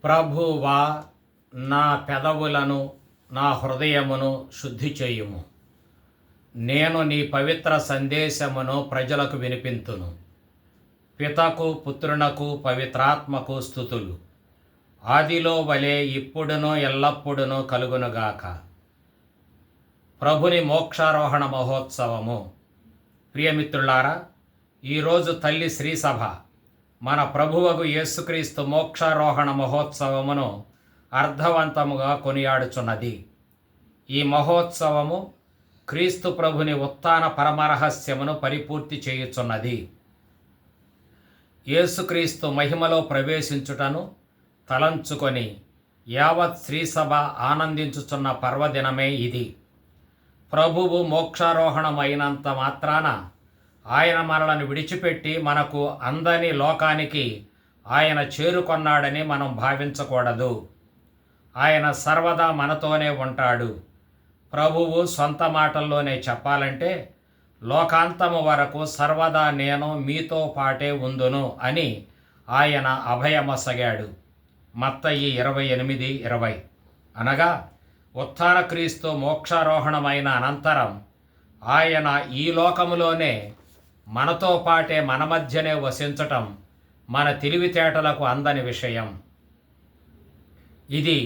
ప్రభువా, నా పెదవులను నా హృదయమును శుద్ధి చేయుము. నేను నీ పవిత్ర సందేశమును ప్రజలకు వినిపింతును. పితకు పుత్రునకు పవిత్రాత్మకు స్తుతులు, ఆదిలో వలె ఇప్పుడును ఎల్లప్పుడును కలుగునుగాక. ప్రభుని మోక్షారోహణ మహోత్సవము. ప్రియమిత్రులారా, ఈరోజు తల్లి శ్రీసభ మన ప్రభువగు యేసుక్రీస్తు మోక్షారోహణ మహోత్సవమును అర్థవంతముగా కొనియాడుచున్నది. ఈ మహోత్సవము క్రీస్తు ప్రభుని ఉత్థాన పరమరహస్యమును పరిపూర్తి చేయుచున్నది. యేసుక్రీస్తు మహిమలో ప్రవేశించుటను తలంచుకొని యావత్ శ్రీసభ ఆనందించుచున్న పర్వదినమే ఇది. ప్రభువు మోక్షారోహణమైనంత మాత్రాన ఆయన మనలను విడిచిపెట్టి మనకు అందని లోకానికి ఆయన చేరుకొన్నాడని మనం భావించకూడదు. ఆయన సర్వదా మనతోనే ఉంటాడు. ప్రభువు సొంత మాటల్లోనే చెప్పాలంటే, లోకాంతము వరకు సర్వదా నేను మీతో పాటే ఉందును అని ఆయన అభయమొసగాడు. మత్తయి 28:20. అనగా ఉత్థాన క్రీస్తు మోక్షారోహణమైన అనంతరం ఆయన ఈ లోకములోనే మనతో పాటే మన మధ్యనే వసించటం మన తెలివితేటలకు అందని విషయం. ఇది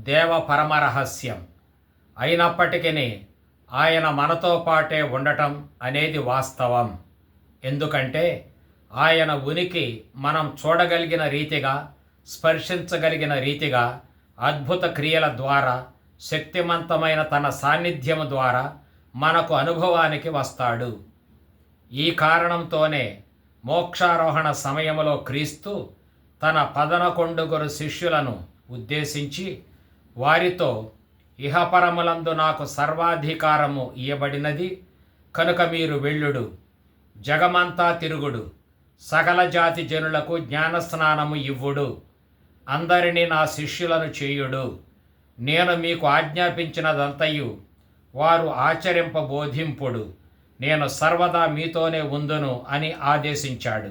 దేవ పరమరహస్యం. అయినప్పటికీ ఆయన మనతో పాటే ఉండటం అనేది వాస్తవం. ఎందుకంటే ఆయన ఉనికి మనం చూడగలిగిన రీతిగా, స్పర్శించగలిగిన రీతిగా, అద్భుత క్రియల ద్వారా, శక్తివంతమైన తన సాన్నిధ్యము ద్వారా మనకు అనుభవానికి వస్తాడు. ఈ కారణంతోనే మోక్షారోహణ సమయంలో క్రీస్తు తన 11 శిష్యులను ఉద్దేశించి వారితో, ఇహపరములందు నాకు సర్వాధికారము ఇయ్యబడినది కనుక మీరు వెళ్ళుడు, జగమంతా తిరుగుడు, సకల జాతి జనులకు జ్ఞానస్నానము ఇవ్వుడు, అందరినీ నా శిష్యులను చేయుడు, నేను మీకు ఆజ్ఞాపించినదంతయు వారు ఆచరింపబోధింపుడు, నేను సర్వదా మీతోనే ఉందును అని ఆదేశించాడు.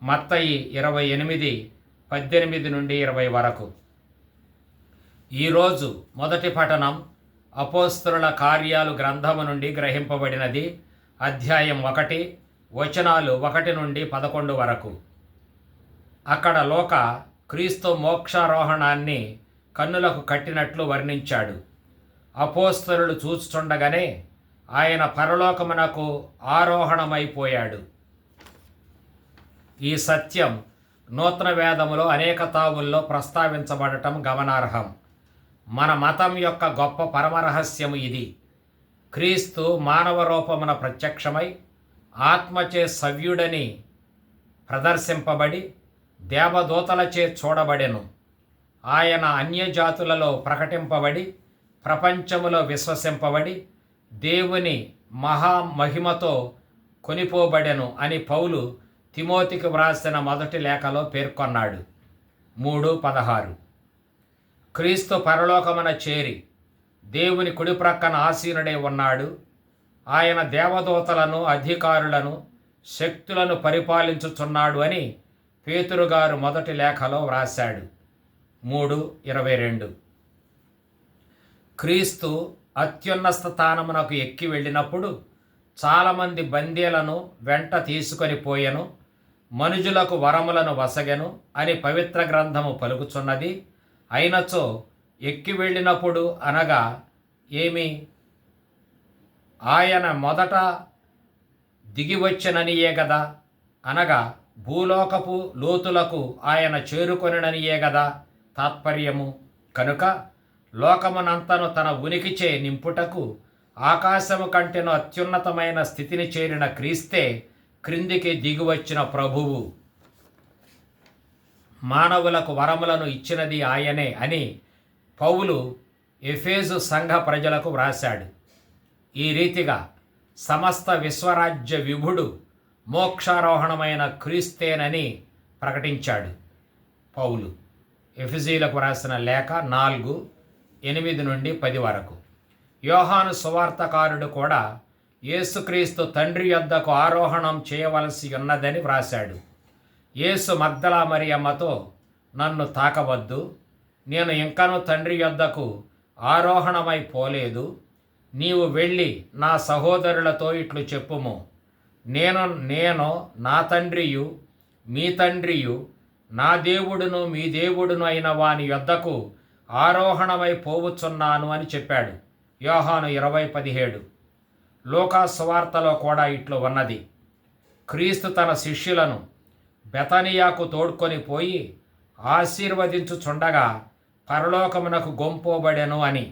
మత్తయి 28:18-20 వరకు. ఈరోజు మొదటి పఠనం అపోస్తలుల కార్యాలు గ్రంథము నుండి గ్రహింపబడినది. అధ్యాయం 1, వచనాలు 1-11 వరకు. అక్కడ లోక క్రీస్తు మోక్షారోహణాన్ని కన్నులకు కట్టినట్లు వర్ణించాడు. అపోస్తలులు చూస్తుండగానే ఆయన పరలోకమునకు ఆరోహణమైపోయాడు. ఈ సత్యం నూతన వేదములో అనేక తావుల్లో ప్రస్తావించబడటం గమనార్హం. మన మతం యొక్క గొప్ప పరమరహస్యము ఇది. క్రీస్తు మానవ రూపమున ప్రత్యక్షమై ఆత్మచే సవ్యుడని ప్రదర్శింపబడి దేవదూతలచే చూడబడెను. ఆయన అన్యజాతులలో ప్రకటింపబడి ప్రపంచములో విశ్వసింపబడి దేవుని మహామహిమతో కొనిపోబడెను అని పౌలు తిమోతికి వ్రాసిన మొదటి లేఖలో పేర్కొన్నాడు. 3:16. క్రీస్తు పరలోకమున చేరి దేవుని కుడి ప్రక్కన ఆసీనుడై ఉన్నాడు. ఆయన దేవదూతలను, అధికారులను, శక్తులను పరిపాలించుచున్నాడు అని పేతురుగారు మొదటి లేఖలో వ్రాశాడు. 3:22. క్రీస్తు అత్యున్నత స్థానమునకు ఎక్కి వెళ్ళినప్పుడు చాలామంది బందీలను వెంట తీసుకొని పోయెను, మనుజులకు వరములను వసగెను అని పవిత్ర గ్రంథము పలుకుచున్నది. అయినచో ఎక్కి వెళ్ళినప్పుడు అనగా ఏమి? ఆయన మొదట దిగివచ్చిననియే గదా, అనగా భూలోకపు లోతులకు ఆయన చేరుకొనిననియే గదా తాత్పర్యము. కనుక లోకమునంతను తన ఉనికిచే నింపుటకు ఆకాశము కంటెను అత్యున్నతమైన స్థితిని చేరిన క్రీస్తే క్రిందికి దిగివచ్చిన ప్రభువు. మానవులకు వరములను ఇచ్చినది ఆయనే అని పౌలు ఎఫెసు సంఘ ప్రజలకు వ్రాశాడు. ఈ రీతిగా సమస్త విశ్వరాజ్య విభుడు మోక్షారోహణమైన క్రీస్తేనని ప్రకటించాడు పౌలు. ఎఫెసీలకు వ్రాసిన లేఖ 4:8-10 వరకు. యోహాను సువార్తకారుడు కూడా యేసుక్రీస్తు తండ్రి యొద్దకు ఆరోహణం చేయవలసి ఉన్నదని వ్రాశాడు. యేసు మగ్దలా మరియమ్మతో, నన్ను తాకవద్దు, నేను ఇంకనూ తండ్రి యొద్దకు ఆరోహణమై పోలేదు. నీవు వెళ్ళి నా సహోదరులతో ఇట్లు చెప్పుము, నేను నా తండ్రియు మీ తండ్రియు, నా దేవుడును మీ దేవుడును అయిన వాని యొద్దకు ఆరోహణమై పోవుచున్నాను అని చెప్పాడు. యోహాను 20:17. లూకా సువార్తలో కూడా ఇట్లు ఉన్నది. క్రీస్తు తన శిష్యులను బెతనియాకు తోడ్కొని పోయి ఆశీర్వదించుచుండగా పరలోకమునకు గొంపోబడెను అని.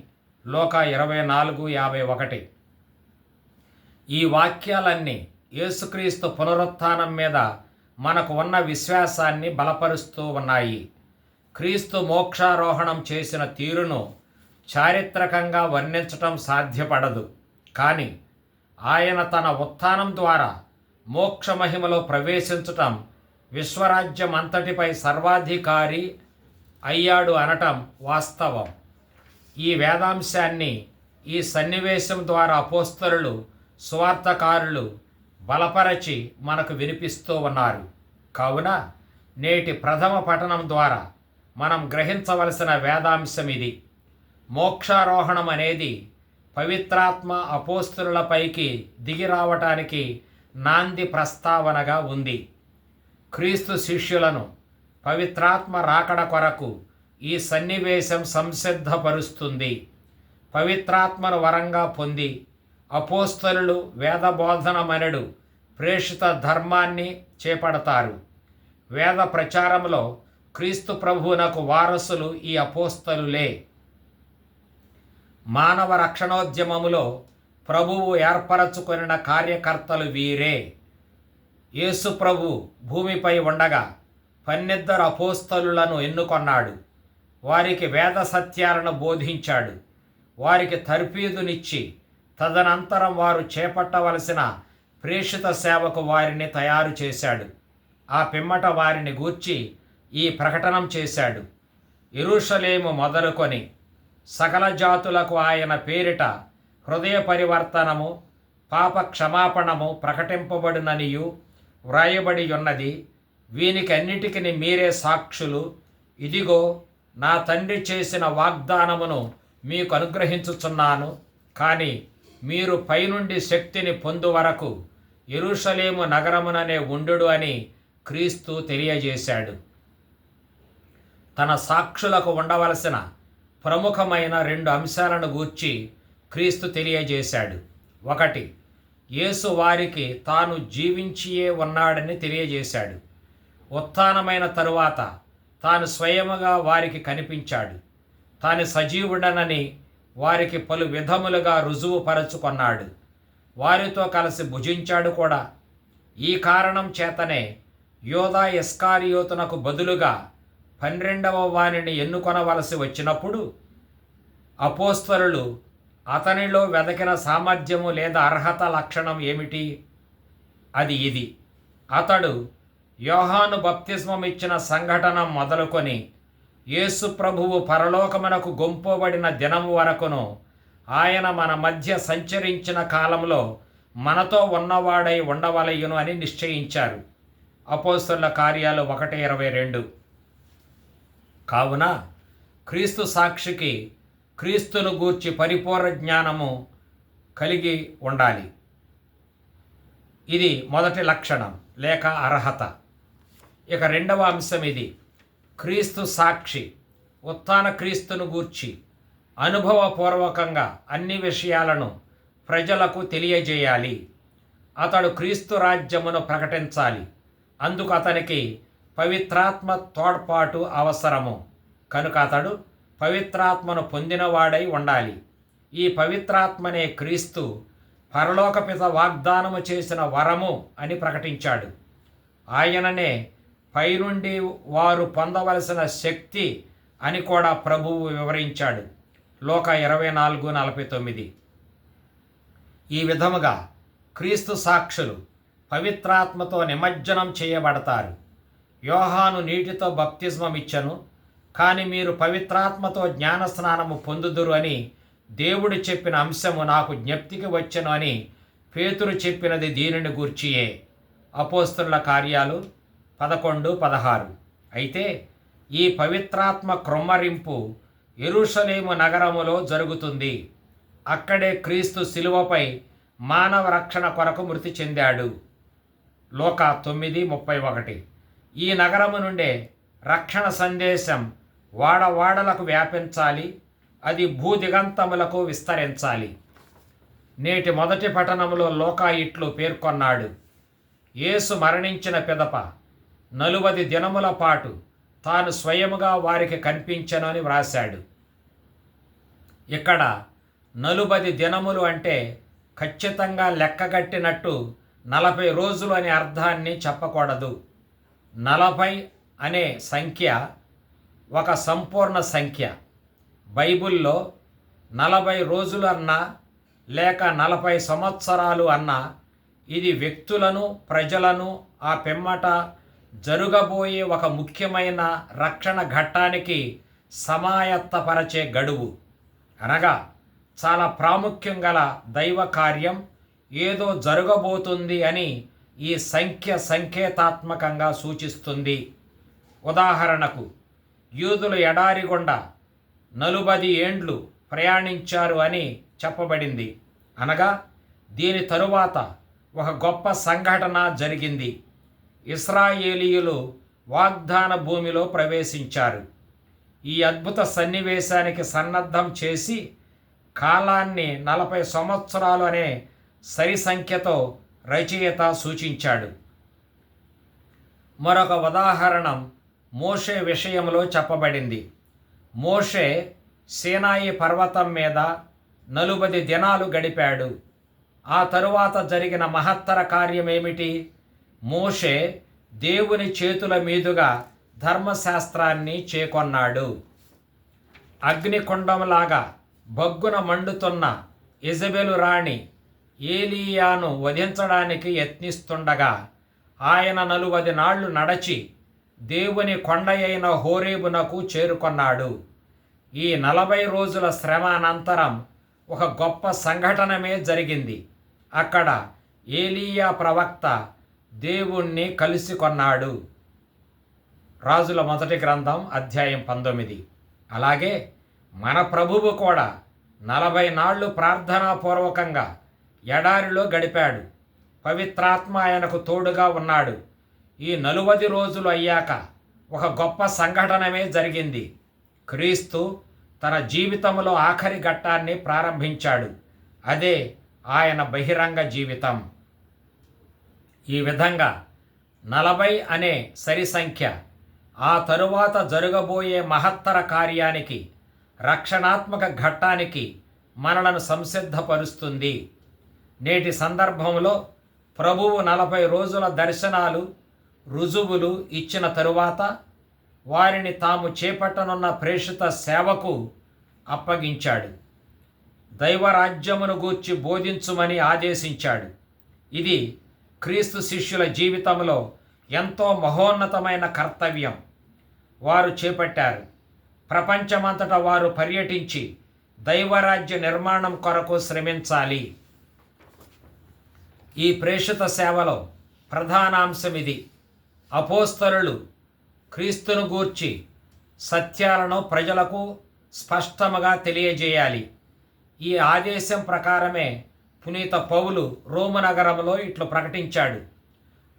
లూకా 24:51. ఈ వాక్యాలన్నీ యేసుక్రీస్తు పునరుత్థానం మీద మనకు ఉన్న విశ్వాసాన్ని బలపరుస్తూ ఉన్నాయి. క్రీస్తు మోక్షారోహణం చేసిన తీరును చారిత్రకంగా వర్ణించటం సాధ్యపడదు. కానీ ఆయన తన ఉత్థానం ద్వారా మోక్ష మహిమలో ప్రవేశించటం, విశ్వరాజ్యం అంతటిపై సర్వాధికారి అయ్యాడు అనటం వాస్తవం. ఈ వేదాంశాన్ని ఈ సన్నివేశం ద్వారా అపోస్తలులు, సువార్తకారులు బలపరచి మనకు వినిపిస్తూ ఉన్నారు. కావున నేటి ప్రథమ పఠనం ద్వారా మనం గ్రహించవలసిన వేదాంశం ఇది. మోక్షారోహణం అనేది పవిత్రాత్మ అపోస్తలులపైకి దిగి రావటానికి నాంది ప్రస్తావనగా ఉంది. క్రీస్తు శిష్యులను పవిత్రాత్మ రాకడ కొరకు ఈ సన్నివేశం సంసిద్ధపరుస్తుంది. పవిత్రాత్మను వరంగా పొంది అపోస్తలులు వేదబోధనమనడు ప్రేషిత ధర్మాన్ని చేపడతారు. వేద ప్రచారంలో క్రీస్తు ప్రభువునకు వారసులు ఈ అపోస్తలులే. మానవ రక్షణోద్యమములో ప్రభువు ఏర్పరచుకొనిన కార్యకర్తలు వీరే. యేసు ప్రభు భూమిపై ఉండగా 12 అపోస్తలులను ఎన్నుకొన్నాడు. వారికి వేద సత్యాలను బోధించాడు. వారికి తర్ఫీదునిచ్చి తదనంతరం వారు చేపట్టవలసిన ప్రేషిత సేవకు వారిని తయారు చేశాడు. ఆ పిమ్మట వారిని గూర్చి ఈ ప్రకటనం చేశాడు. యెరూషలేము మొదలుకొని సకల జాతులకు ఆయన పేరిట హృదయ పరివర్తనము, పాప క్షమాపణము ప్రకటింపబడుననియు వ్రాయబడి ఉన్నది. వీనికి అన్నిటికీ మీరే సాక్షులు. ఇదిగో నా తండ్రి చేసిన వాగ్దానమును మీకు అనుగ్రహించుచున్నాను. కానీ మీరు పైనుండి శక్తిని పొందు వరకు యెరూషలేము నగరముననే ఉండుడు అని క్రీస్తు తెలియజేశాడు. తన సాక్షులకు ఉండవలసిన ప్రముఖమైన 2 అంశాలను గూర్చి క్రీస్తు తెలియజేశాడు. 1, యేసు వారికి తాను జీవించియే ఉన్నాడని తెలియజేశాడు. ఉత్థానమైన తరువాత తాను స్వయముగా వారికి కనిపించాడు. తాను సజీవుడనని వారికి పలు విధములుగా రుజువుపరచుకొన్నాడు. వారితో కలిసి భుజించాడు కూడా. ఈ కారణం చేతనే యోధా ఇస్కారియోతునకు బదులుగా 12వ వానిని ఎన్నుకొనవలసి వచ్చినప్పుడు అపోస్తలులు అతనిలో వెదకిన సామర్థ్యము లేదా అర్హత లక్షణం ఏమిటి? అది ఇది: అతడు యోహాను బప్తిస్మం ఇచ్చిన సంఘటన మొదలుకొని యేసు ప్రభువు పరలోకమునకు గొంపోబడిన దినము వరకును ఆయన మన మధ్య సంచరించిన కాలంలో మనతో ఉన్నవాడై ఉండవలయును అని నిశ్చయించారు. అపోస్తలుల కార్యాలు 1:22. కావున క్రీస్తు సాక్షికి క్రీస్తును గూర్చి పరిపూర్ణ జ్ఞానము కలిగి ఉండాలి. ఇది మొదటి లక్షణం లేక అర్హత. ఇక 2వ అంశం ఇది: క్రీస్తు సాక్షి ఉత్థాన క్రీస్తును గూర్చి అనుభవపూర్వకంగా అన్ని విషయాలను ప్రజలకు తెలియజేయాలి. అతడు క్రీస్తు రాజ్యమును ప్రకటించాలి. అందుకు అతనికి పవిత్రాత్మ తోడ్పాటు అవసరము. కనుక అతడు పవిత్రాత్మను పొందినవాడై ఉండాలి. ఈ పవిత్రాత్మనే క్రీస్తు పరలోకపిత వాగ్దానము చేసిన వరము అని ప్రకటించాడు. ఆయననే పైనుండి వారు పొందవలసిన శక్తి అని కూడా ప్రభువు వివరించాడు. లూకా 24:49. ఈ విధముగా క్రీస్తు సాక్షులు పవిత్రాత్మతో నిమజ్జనం చేయబడతారు. యోహాను నీటితో బప్తిస్మం ఇచ్చెను, కానీ మీరు పవిత్రాత్మతో జ్ఞానస్నానము పొందుదురు అని దేవుడు చెప్పిన అంశము నాకు జ్ఞప్తికి వచ్చెను అని పేతురు చెప్పినది దీనిని గూర్చియే. అపోస్తలుల కార్యాలు 11:16. అయితే ఈ పవిత్రాత్మ క్రొమ్మరింపు యెరూషలేము నగరములో జరుగుతుంది. అక్కడే క్రీస్తు శిలువపై మానవ రక్షణ కొరకు మృతి చెందాడు. లూకా 9:31. ఈ నగరము నుండే రక్షణ సందేశం వాడవాడలకు వ్యాపించాలి. అది భూదిగంతములకు విస్తరించాలి. నేటి మొదటి పట్టణంలో లూకా ఇట్లు పేర్కొన్నాడు: యేసు మరణించిన పిదప 40 దినముల పాటు తాను స్వయముగా వారికి కనిపించెనని వ్రాశాడు. ఇక్కడ 40 దినములు అంటే ఖచ్చితంగా లెక్కగట్టినట్టు 40 రోజులు అనే అర్థాన్ని చెప్పకూడదు. 40 అనే సంఖ్య ఒక సంపూర్ణ సంఖ్య. బైబిల్లో 40 రోజులు అన్నా లేక 40 సంవత్సరాలు అన్నా ఇది వ్యక్తులను, ప్రజలను ఆ పిమ్మట జరగబోయే ఒక ముఖ్యమైన రక్షణ ఘట్టానికి సమాయత్తపరచే గడువు. అనగా చాలా ప్రాముఖ్యం గల దైవ కార్యం ఏదో జరగబోతుంది అని ఈ సంఖ్య సంకేతాత్మకంగా సూచిస్తుంది. ఉదాహరణకు, యూదులు ఎడారి గుండా 40 ఏండ్లు ప్రయాణించారు అని చెప్పబడింది. అనగా దీని తరువాత ఒక గొప్ప సంఘటన జరిగింది. ఇశ్రాయేలీయులు వాగ్దాన భూమిలో ప్రవేశించారు. ఈ అద్భుత సన్నివేశానికి సన్నద్ధం చేసి కాలాన్ని 40 సంవత్సరాలు అనే సరి సంఖ్యతో రచయిత సూచించాడు. మరొక ఉదాహరణం మోషే విషయంలో చెప్పబడింది. మోషే సీనాయి పర్వతం మీద 40 దినాలు గడిపాడు. ఆ తరువాత జరిగిన మహత్తర కార్యమేమిటి? మోషే దేవుని చేతుల మీదుగా ధర్మశాస్త్రాన్ని చేకొన్నాడు. అగ్నికుండంలాగా బగ్గున మండుతున్న యెజెబెలు రాణి ఏలీయాను వధించడానికి యత్నిస్తుండగా ఆయన 40 నాళ్లు నడచి దేవుని కొండ అయిన హోరేబునకు చేరుకొన్నాడు. ఈ 40 రోజుల శ్రమ అనంతరం ఒక గొప్ప సంఘటనమే జరిగింది. అక్కడ ఏలీయా ప్రవక్త దేవుణ్ణి కలుసుకొన్నాడు. రాజుల మొదటి గ్రంథం అధ్యాయం 19. అలాగే మన ప్రభువు కూడా 40 నాళ్లు ప్రార్థనాపూర్వకంగా ఎడారిలో గడిపాడు. పవిత్రాత్మ ఆయనకు తోడుగా ఉన్నాడు. ఈ 40 రోజులు అయ్యాక ఒక గొప్ప సంఘటనమే జరిగింది. క్రీస్తు తన జీవితంలో ఆఖరి ఘట్టాన్ని ప్రారంభించాడు. అదే ఆయన బహిరంగ జీవితం. ఈ విధంగా 40 అనే సరి సంఖ్య ఆ తరువాత జరగబోయే మహత్తర కార్యానికి, రక్షణాత్మక ఘట్టానికి మనలను సంసిద్ధపరుస్తుంది. నేటి సందర్భంలో ప్రభువు 40 రోజుల దర్శనాలు, రుజువులు ఇచ్చిన తరువాత వారిని తాము చేపట్టనున్న ప్రేషిత సేవకు అప్పగించాడు. దైవరాజ్యమును గూర్చి బోధించుమని ఆదేశించాడు. ఇది క్రీస్తు శిష్యుల జీవితంలో ఎంతో మహోన్నతమైన కర్తవ్యం. వారు చేపట్టారు. ప్రపంచమంతటా వారు పర్యటించి దైవరాజ్య నిర్మాణం కొరకు శ్రమించాలి. ఈ ప్రేషిత సేవలో ప్రధానాంశం ఇది. అపోస్తలులు క్రీస్తును గూర్చి సత్యాలను ప్రజలకు స్పష్టముగా తెలియజేయాలి. ఈ ఆదేశం ప్రకారమే పునీత పౌలు రోము నగరంలో ఇట్లు ప్రకటించాడు.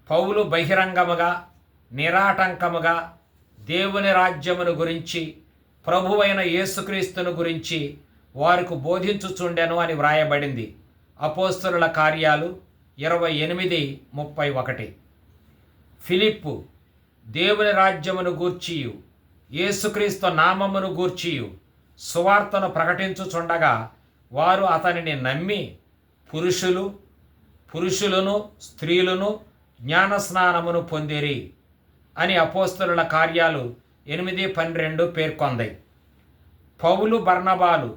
పౌలు బహిరంగముగా, నిరాటంకముగా దేవుని రాజ్యమును గురించి, ప్రభువైన యేసుక్రీస్తును గురించి వారికి బోధించుచుండెను అని వ్రాయబడింది. అపోస్తలుల కార్యాలు 28:31. ఫిలిప్పు దేవుని రాజ్యమును గూర్చియు యేసుక్రీస్తు నామమును గూర్చియు సువార్తను ప్రకటించుచుండగా వారు అతనిని నమ్మి పురుషులను స్త్రీలను జ్ఞానస్నానమును పొందిరి అని అపోస్తలుల కార్యాలు 8:12 పేర్కొంది. పౌలు బర్నబాలు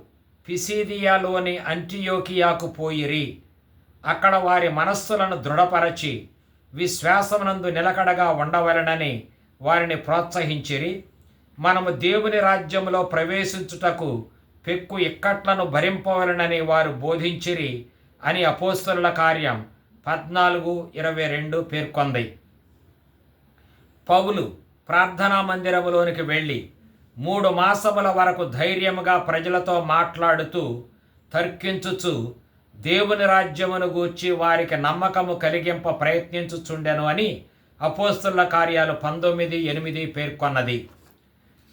పిసిదియాలోని అంటియోకియాకు పోయిరి. అక్కడ వారి మనస్సులను దృఢపరచి విశ్వాసమునందు నిలకడగా ఉండవలెనని వారిని ప్రోత్సహించిరి. మనము దేవుని రాజ్యములో ప్రవేశించుటకు పెక్కు ఇక్కట్లను భరింపవలెనని వారు బోధించిరి అని అపోస్తలుల కార్యం 14:22 పేర్కొంది. పౌలు ప్రార్థనా మందిరములోనికి వెళ్ళి 3 మాసముల వరకు ధైర్యముగా ప్రజలతో మాట్లాడుతూ తర్కించుచు దేవుని రాజ్యమును గూర్చి వారికి నమ్మకము కలిగింప ప్రయత్నించుచుండెను అని అపోస్తలుల కార్యాలు 19:8 పేర్కొన్నది.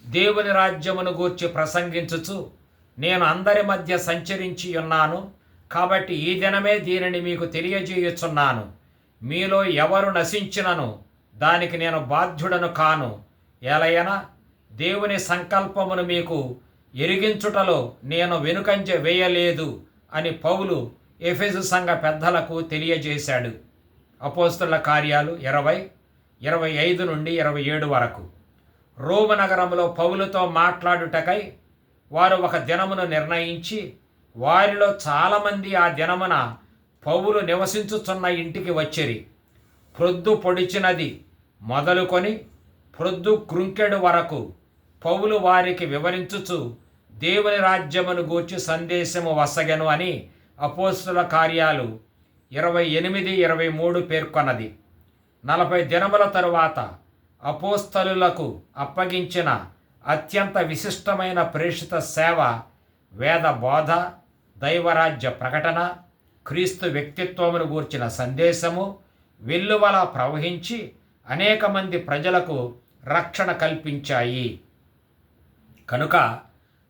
దేవుని రాజ్యమును గూర్చి ప్రసంగించుచు నేను అందరి మధ్య సంచరించి ఉన్నాను, కాబట్టి ఈ దినమే దీనిని మీకు తెలియజేయుచున్నాను. మీలో ఎవరు నశించినను దానికి నేను బాధ్యుడను కాను. ఎలయనా దేవుని సంకల్పమును మీకు ఎరిగించుటలో నేను వెనుకంజ వేయలేదు అని పౌలు ఎఫెసు సంఘ పెద్దలకు తెలియజేశాడు. అపోస్తలుల కార్యాలు 20:25-27 వరకు. రోము నగరంలో పౌలుతో మాట్లాడుటకై వారు ఒక దినమును నిర్ణయించి వారిలో చాలామంది ఆ దినమున పౌలు నివసించుచున్న ఇంటికి వచ్చిరి. ప్రొద్దు పొడిచినది మొదలుకొని ప్రొద్దు కృంకెడు వరకు పౌలు వారికి వివరించుచు దేవుని రాజ్యమును గూర్చి సందేశము వసగెను అని అపోస్తలుల కార్యాలు 28-23 పేర్కొన్నది. 40 దినముల తరువాత అపోస్తలులకు అప్పగించిన అత్యంత విశిష్టమైన ప్రేషిత సేవ వేద బోధ, దైవరాజ్య ప్రకటన, క్రీస్తు వ్యక్తిత్వమును గూర్చిన సందేశము వెల్లువలా ప్రవహించి అనేక మంది ప్రజలకు రక్షణ కల్పించాయి. కనుక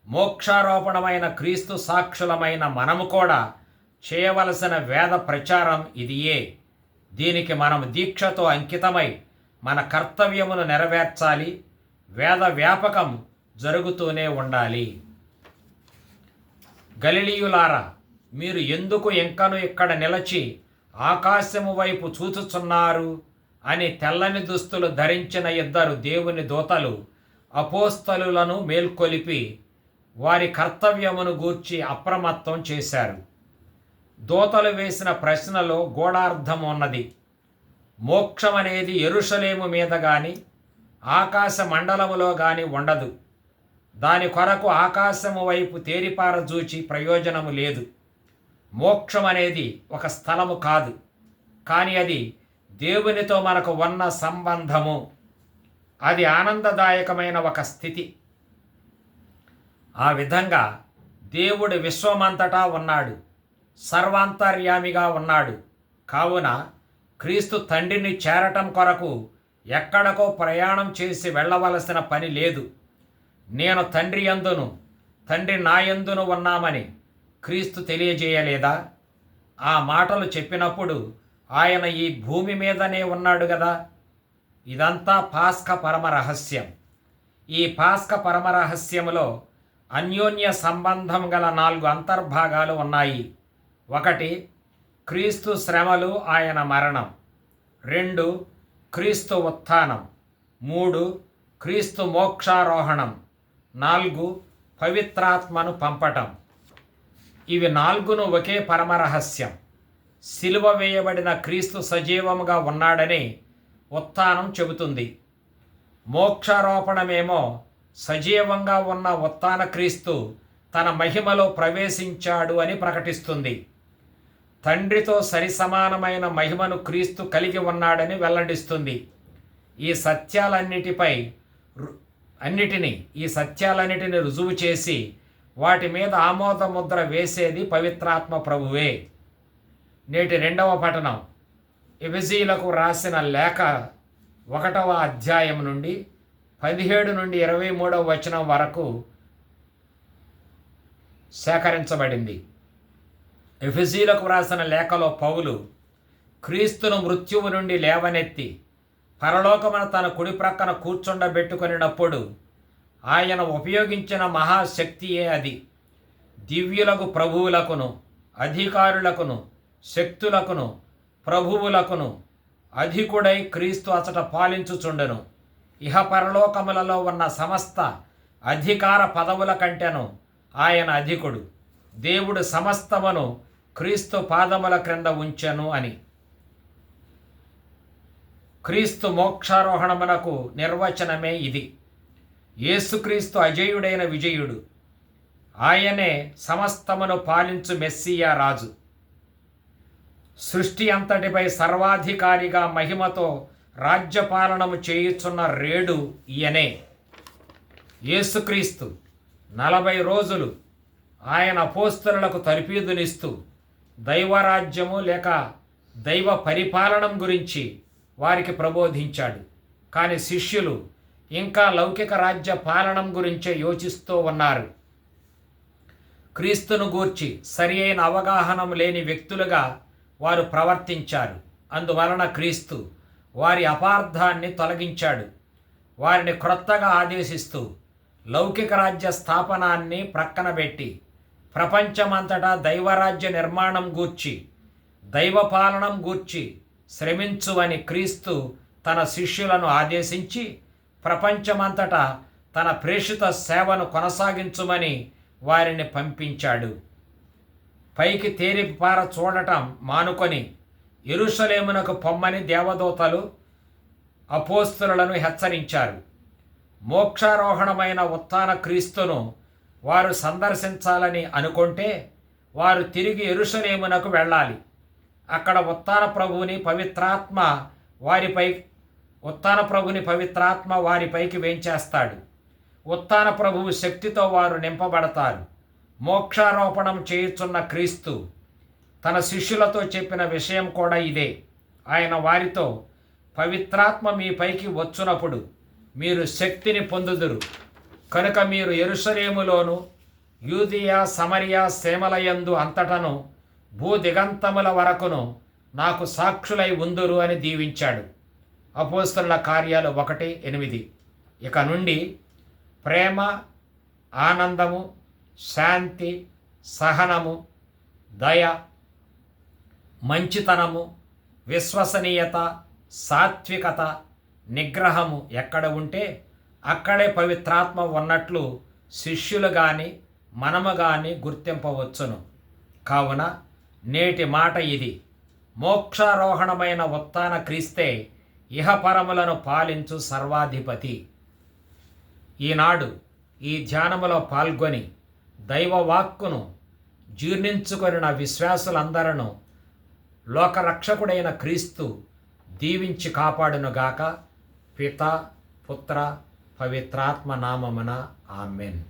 మోక్షారోపణమైన క్రీస్తు సాక్షులమైన మనము కూడా చేయవలసిన వేద ప్రచారం ఇదియే. దీనికి మనం దీక్షతో అంకితమై మన కర్తవ్యమును నెరవేర్చాలి. వేద వ్యాపకం జరుగుతూనే ఉండాలి. గలిలీయులారా, మీరు ఎందుకు ఇంకను ఇక్కడ నిలచి ఆకాశము వైపు చూచుచున్నారు అని తెల్లని దుస్తులు ధరించిన 2 దేవుని దూతలు అపోస్తలులను మేల్కొలిపి వారి కర్తవ్యమును గూర్చి అప్రమత్తం చేశారు. దూతలు వేసిన ప్రశ్నలో గూఢార్థం ఉన్నది. మోక్షం అనేది యెరూషలేము మీద కానీ ఆకాశ మండలములో కానీ ఉండదు. దాని కొరకు ఆకాశము వైపు తేరిపారజూచి ప్రయోజనము లేదు. మోక్షం అనేది ఒక స్థలము కాదు, కానీ అది దేవునితో మనకు ఉన్న సంబంధము. అది ఆనందదాయకమైన ఒక స్థితి. ఆ విధంగా దేవుడు విశ్వమంతటా ఉన్నాడు, సర్వాంతర్యామిగా ఉన్నాడు. కావున క్రీస్తు తండ్రిని చేరటం కొరకు ఎక్కడికో ప్రయాణం చేసి వెళ్ళవలసిన పని లేదు. నేను తండ్రి యందును తండ్రి నా యందును ఉన్నామని క్రీస్తు తెలియజేయలేదా? ఆ మాటలు చెప్పినప్పుడు ఆయన ఈ భూమి మీదనే ఉన్నాడు కదా. ఇదంతా పాస్క పరమ రహస్యం. ఈ పాస్క పరమ రహస్యములో అన్యోన్య సంబంధం గల 4 అంతర్భాగాలు ఉన్నాయి. 1 క్రీస్తు శ్రమలు, ఆయన మరణం. 2 క్రీస్తు ఉత్థానం. 3 క్రీస్తు మోక్షారోహణం. 4 పవిత్రాత్మను పంపటం. ఇవి 4 ఒకే పరమరహస్యం. సిలువ వేయబడిన క్రీస్తు సజీవముగా ఉన్నాడని ఉత్థానం చెబుతుంది. మోక్షారోపణమేమో సజీవంగా ఉన్న ఉత్థాన క్రీస్తు తన మహిమలో ప్రవేశించాడు అని ప్రకటిస్తుంది. తండ్రితో సరిసమానమైన మహిమను క్రీస్తు కలిగి ఉన్నాడని వెల్లడిస్తుంది. ఈ సత్యాలన్నిటిని రుజువు చేసి వాటి మీద ఆమోద ముద్ర వేసేది పవిత్రాత్మ ప్రభువే. నేటి 2వ పఠనం ఎఫెసీయులకు రాసిన లేఖ 1వ అధ్యాయం నుండి 17-23 వచనం వరకు సేకరించబడింది. ఎఫెసీయులకు రాసిన లేఖలో పౌలు క్రీస్తును మృత్యువు నుండి లేవనెత్తి పరలోకమున తన కుడి ప్రక్కన కూర్చుండబెట్టుకొనినప్పుడు ఆయన ఉపయోగించిన మహాశక్తియే అది. దివ్యులకు ప్రభువులకును, అధికారులకును, శక్తులకును, ప్రభువులకును అధికుడై క్రీస్తు అచట పాలించుచుండెను. ఇహ పరలోకములలో ఉన్న సమస్త అధికార పదవుల కంటెను ఆయన అధికుడు. దేవుడు సమస్తమును క్రీస్తు పాదముల క్రింద ఉంచెను అని. క్రీస్తు మోక్షారోహణమునకు నిర్వచనమే ఇది. యేసుక్రీస్తు అజేయుడైన విజయుడు. ఆయనే సమస్తమును పాలించు మెస్సియా రాజు. సృష్టి అంతటిపై సర్వాధికారిగా మహిమతో రాజ్యపాలనము చేయుచున్న రేడు ఈయనే. యేసుక్రీస్తు 40 రోజులు ఆయన అపోస్తలులకు తర్ఫీదునిస్తూ దైవరాజ్యము లేక దైవ పరిపాలనం గురించి వారికి ప్రబోధించాడు. కానీ శిష్యులు ఇంకా లౌకిక రాజ్య పాలనం గురించే యోచిస్తూ ఉన్నారు. క్రీస్తును గూర్చి సరి అయిన అవగాహన లేని వ్యక్తులుగా వారు ప్రవర్తించారు. అందువలన క్రీస్తు వారి అపార్థాన్ని తొలగించాడు. వారిని క్రొత్తగా ఆదేశిస్తూ లౌకిక రాజ్య స్థాపనాన్ని ప్రక్కన పెట్టి ప్రపంచమంతటా దైవరాజ్య నిర్మాణం గూర్చి దైవపాలనం గూర్చి శ్రమించువని క్రీస్తు తన శిష్యులను ఆదేశించి ప్రపంచమంతటా తన ప్రేషిత సేవను కొనసాగించుమని వారిని పంపించాడు. పైకి తేరిపార చూడటం మానుకొని యెరూషలేమునకు పొమ్మని దేవదూతలు అపోస్తలులను హెచ్చరించారు. మోక్షారోహణమైన ఉత్థాన క్రీస్తును వారు సందర్శించాలని అనుకుంటే వారు తిరిగి యెరూషలేమునకు వెళ్ళాలి. అక్కడ ఉత్థాన ప్రభువుని పవిత్రాత్మ వారిపైకి వేంచేస్తాడు. ఉత్థాన ప్రభువు శక్తితో వారు నింపబడతారు. మోక్షారోపణం చేయుచున్న క్రీస్తు తన శిష్యులతో చెప్పిన విషయం కూడా ఇదే. ఆయన వారితో, పవిత్రాత్మ మీపైకి వచ్చునప్పుడు మీరు శక్తిని పొందుదురు. కనుక మీరు యెరూషలేములోను యూదియా సమరియా సీమలయందు అంతటను భూదిగంతముల వరకును నాకు సాక్షులై ఉందురు అని దీవించాడు. అపోస్తలుల కార్యాలు 1:8. ఇక నుండి ప్రేమ, ఆనందము, శాంతి, సహనము, దయ, మంచితనము, విశ్వసనీయత, సాత్వికత, నిగ్రహము ఎక్కడ ఉంటే అక్కడే పవిత్రాత్మ ఉన్నట్లు శిష్యులు కానీ మనము కానీ గుర్తింపవచ్చును. కావున నేటి మాట ఇది: మోక్షారోహణమైన ఉత్థాన క్రీస్తే ఇహపరములను పాలించు సర్వాధిపతి. ఈనాడు ఈ ధ్యానములో పాల్గొని దైవవాక్కును జీర్ణించుకొనిన విశ్వాసులందరూ లోకరక్షకుడైన క్రీస్తు దీవించి కాపాడునుగాక. పిత, పుత్ర, పవిత్రాత్మ నామమున ఆమేన్.